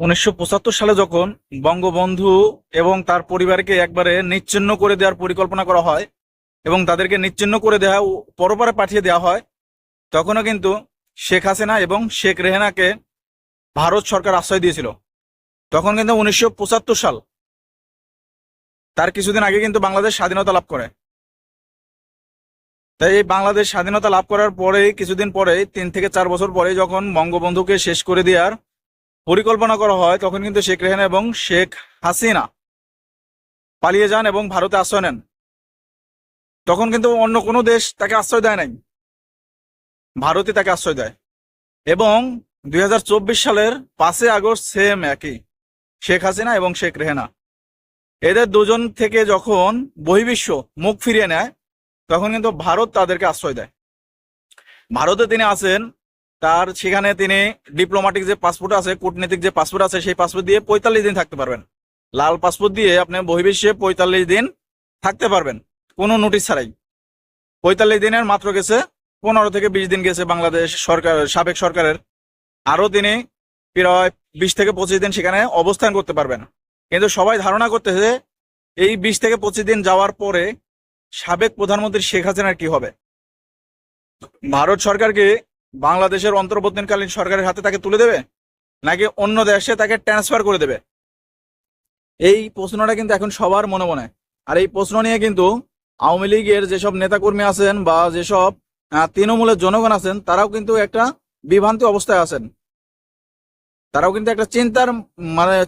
১৯৭৫ সালে যখন বঙ্গবন্ধু এবং তার পরিবারকে একবারে নিশ্চিহ্ন করে দেওয়ার পরিকল্পনা করা হয় এবং তাদেরকে নিশ্চিহ্ন করে দেওয়া পরপারে পাঠিয়ে দেওয়া হয়, তখনও কিন্তু শেখ হাসিনা এবং শেখ রেহানাকে ভারত সরকার আশ্রয় দিয়েছিল। তখন কিন্তু ১৯৭৫ সাল, তার কিছুদিন আগে কিন্তু বাংলাদেশ স্বাধীনতা লাভ করে। তাই এই বাংলাদেশ স্বাধীনতা লাভ করার পরে কিছুদিন পরে, ৩ থেকে ৪ বছর পরে, যখন বঙ্গবন্ধুকে শেষ করে দেওয়ার পরিকল্পনা করা হয়, তখন কিন্তু শেখ রেহানা এবং শেখ হাসিনা পালিয়ে যান এবং ভারতে আশ্রয় নেন। তখন কিন্তু অন্য কোনো দেশ তাকে আশ্রয় দেয় নাই, ভারতই তাকে আশ্রয় দেয়। এবং ২০২৪ সালের ৫ই আগস্ট সেম একই, শেখ হাসিনা এবং শেখ রেহানা এদের দুজন থেকে যখন বহির্বিশ্ব মুখ ফিরিয়ে নেয়, তখন কিন্তু ভারত তাদেরকে আশ্রয় দেয়। ভারতে তিনি আছেন, তার সেখানে তিনি ডিপ্লোম্যাটিক যে পাসপোর্ট আছে, কূটনীতিক যে পাসপোর্ট আছে, সেই পাসপোর্ট দিয়ে ৪৫ দিন থাকতে পারবেন। লাল পাসপোর্ট দিয়ে আপনি বহির্বিশ্বে ৪৫ দিন থাকতে পারবেন কোনো নোটিশ ছাড়াই। ৪৫ দিনের মাত্র গেছে ১৫ থেকে ২০ দিন গেছে বাংলাদেশ সরকার, সাবেক সরকারের। আরো তিনি প্রায় ২০ থেকে ২৫ দিন সেখানে অবস্থান করতে পারবেন। কিন্তু সবাই ধারণা করতেছে এই ২০ থেকে ২৫ দিন যাওয়ার পরে সাবেক প্রধানমন্ত্রী শেখ হাসিনার কি হবে। ভারত সরকারকে বাংলাদেশের অন্তর্বর্তীকালীন সরকারের হাতে তাকে তুলে দেবে, নাকি অন্য দেশে তাকে ট্রান্সফার করে দেবে? এই প্রশ্নটা কিন্তু এখন সবার মনে মনে। আর এই প্রশ্ন নিয়ে কিন্তু আওয়ামী লীগের যেসব নেতাকর্মী আছেন বা যেসব তৃণমূলের জনগণ আছেন, তারাও কিন্তু একটা বিভ্রান্তি অবস্থায় আছেন। তারাও কিন্তু একটা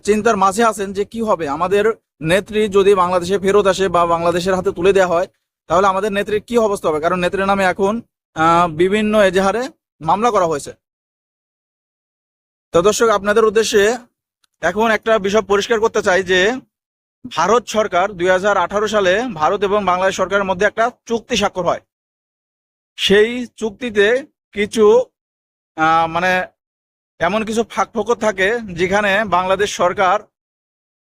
চিন্তার মাঝে আছেন যে কি হবে, আমাদের নেত্রী যদি বাংলাদেশে ফেরত আসে বা বাংলাদেশের হাতে তুলে দেওয়া হয়, তাহলে আমাদের নেত্রীর কি অবস্থা হবে। কারণ নেত্রীর নামে এখন বিভিন্ন এজাহারে মামলা করা হয়েছে। তো দর্শক, আপনাদের উদ্দেশ্যে এখন একটা বিষয় পরিষ্কার করতে চাই যে ভারত সরকার ২০১৮ সালে ভারত এবং বাংলাদেশ সরকারের মধ্যে একটা চুক্তি স্বাক্ষর হয়। সেই চুক্তিতে কিছু মানে এমন কিছু ফাঁকফোকর থাকে, যেখানে বাংলাদেশ সরকার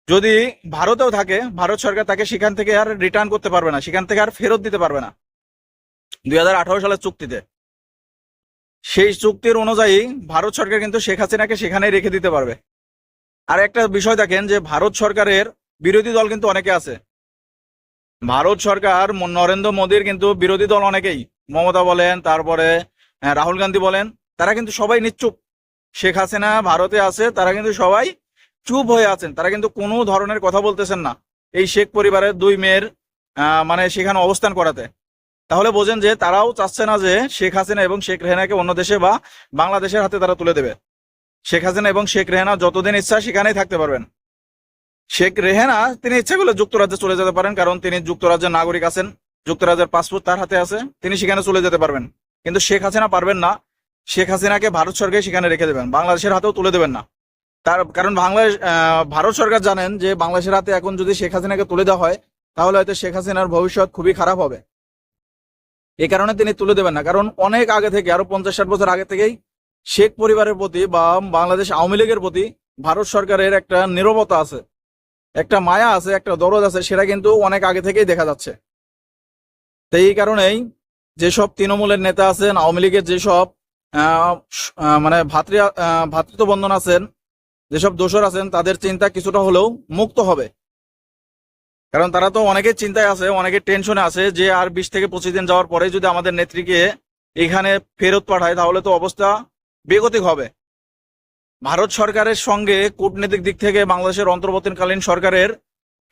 যদি ভারতেও থাকে, ভারত সরকার তাকে সেখান থেকে আর রিটার্ন করতে পারবে না, সেখান থেকে আর ফেরত দিতে পারবে না ২০১৮ সালের চুক্তিতে। সেই চুক্তির অনুযায়ী ভারত সরকার কিন্তু শেখ হাসিনাকে সেখানেই রেখে দিতে পারবে। আর একটা বিষয় দেখেন যে ভারত সরকারের বিরোধী দল কিন্তু অনেকে আছে। ভারত সরকার নরেন্দ্র মোদীর কিন্তু বিরোধী দল অনেকেই, মমতা বলেন, তারপরে রাহুল গান্ধী বলেন, তারা কিন্তু সবাই নিশ্চুপ। শেখ হাসিনা ভারতে আছে, তারা কিন্তু সবাই চুপ হয়ে আছেন, তারা কিন্তু কোনো ধরনের কথা বলতেছেন না এই শেখ পরিবারের ২ মেয়ের সেখানে অবস্থান করাতে। তাহলে বোঝেন যে তারাও চাচ্ছে না যে শেখ হাসিনা এবং শেখ রেহানাকে অন্য দেশে বা বাংলাদেশের হাতে তারা তুলে দেবে। শেখ হাসিনা এবং শেখ রেহানা যতদিন ইচ্ছা সেখানেই থাকতে পারবেন। শেখ রেহানা তিনি ইচ্ছা করলে যুক্তরাজ্যে চলে যেতে পারেন, কারণ তিনি যুক্তরাজ্যের নাগরিক আছেন, যুক্তরাজ্যের পাসপোর্ট তার হাতে আছে, তিনি সেখানে চলে যেতে পারবেন। কিন্তু শেখ হাসিনা পারবেন না। শেখ হাসিনাকে ভারত সরকার সেখানে রেখে দেবেন, বাংলাদেশের হাতেও তুলে দেবেন না। তার কারণ ভারত সরকার জানেন যে বাংলাদেশের হাতে এখন যদি শেখ হাসিনাকে তুলে দেওয়া হয়, তাহলে হয়তো শেখ হাসিনার ভবিষ্যৎ খুবই খারাপ হবে। এই কারণে তিনি তুলে দেবেন না। কারণ অনেক আগে থেকে, আরো ৫০-৬০ বছর আগে থেকেই শেখ পরিবারের প্রতি বা বাংলাদেশ আওয়ামী লীগের প্রতি ভারত সরকারের একটা নীরবতা আছে, একটা মায়া আছে, একটা দরদ আছে, সেটা কিন্তু অনেক আগে থেকেই দেখা যাচ্ছে। তো এই কারণেই যেসব তৃণমূলের নেতা আছেন, আওয়ামী লীগের যেসব মানে ভাতৃত্ব বন্ধন আছেন, যেসব দোসর আছেন, তাদের চিন্তা কিছুটা হলেও মুক্ত হবে। কারণ তারা তো অনেকের চিন্তায় আছে, অনেকের টেনশনে আছে যে আর ২০ থেকে ২৫ দিন যাওয়ার পরে যদি আমাদের নেত্রীকে এখানে ফেরত পাঠায়, তাহলে তো অবস্থা বেগতিক হবে। ভারত সরকারের সঙ্গে কূটনৈতিক দিক থেকে বাংলাদেশের অন্তর্বর্তীকালীন সরকারের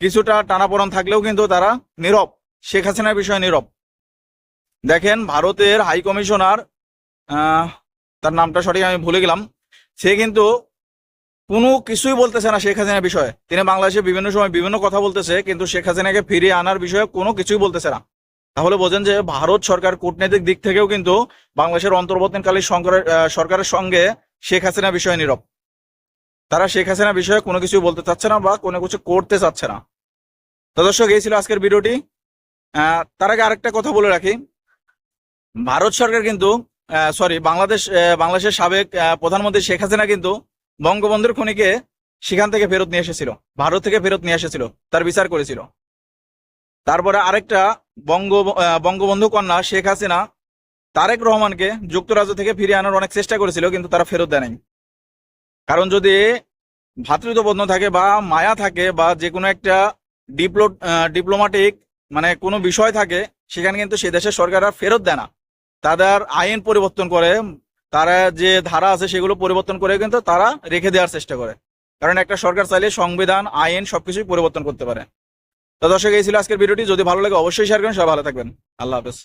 কিছুটা টানাপোড়েন থাকলেও কিন্তু তারা নীরব, শেখ হাসিনার বিষয়ে নীরব। দেখেন, ভারতের হাই কমিশনার, তার নামটা সঠিক আমি ভুলে গেলাম, সে কিন্তু কোনো কিছুই বলতেছে না শেখ হাসিনার বিষয়ে। তিনি বাংলাদেশে বিভিন্ন সময় বিভিন্ন কথা বলতেছে, কিন্তু শেখ হাসিনাকে ফিরিয়ে আনার বিষয়ে কোনো কিছুই বলতেছে না। তাহলে বোঝেন যে ভারত সরকার কূটনৈতিক দিক থেকেও কিন্তু বাংলাদেশের অন্তর্বর্তীকালীন সরকারের সঙ্গে শেখ হাসিনা বিষয়ে নীরব। তারা শেখ হাসিনা বিষয়ে কোনো কিছু বলতে চাচ্ছে না বা কোনো কিছু করতে চাচ্ছে না। তো দর্শক, এই ছিল আজকের ভিডিওটি। তার আগে আরেকটা কথা বলে রাখি, ভারত সরকার কিন্তু বাংলাদেশের সাবেক প্রধানমন্ত্রী শেখ হাসিনা কিন্তু বঙ্গবন্ধুর খুনিকে সেখান থেকে ফেরত নিয়ে এসেছিল, ভারত থেকে ফেরত নিয়ে এসেছিল, তার বিচার করেছিল। তারপরে আরেকটা বঙ্গবন্ধু কন্যা শেখ হাসিনা তারেক রহমানকে যুক্তরাজ্য থেকে ফিরিয়ে আনার অনেক চেষ্টা করেছিল, কিন্তু তারা ফেরত দেয় নাই। কারণ যদি ভ্রাতৃত্ববোধ থাকে বা মায়া থাকে বা যে কোনো একটা ডিপ্লোম্যাটিক মানে কোনো বিষয় থাকে, সেখানে কিন্তু সে দেশের সরকাররা ফেরত দেয় না, তাদের আইন পরিবর্তন করে, তারা যে ধারা আছে সেগুলো পরিবর্তন করে কিন্তু তারা রেখে দেওয়ার চেষ্টা করে। কারণ একটা সরকার চাইলে সংবিধান, আইন সবকিছুই পরিবর্তন করতে পারে। তো দর্শক, এই ছিল আজকের ভিডিওটি। যদি ভালো লাগে অবশ্যই শেয়ার করেন। সবাই ভালো থাকবেন। আল্লাহ হাফেজ।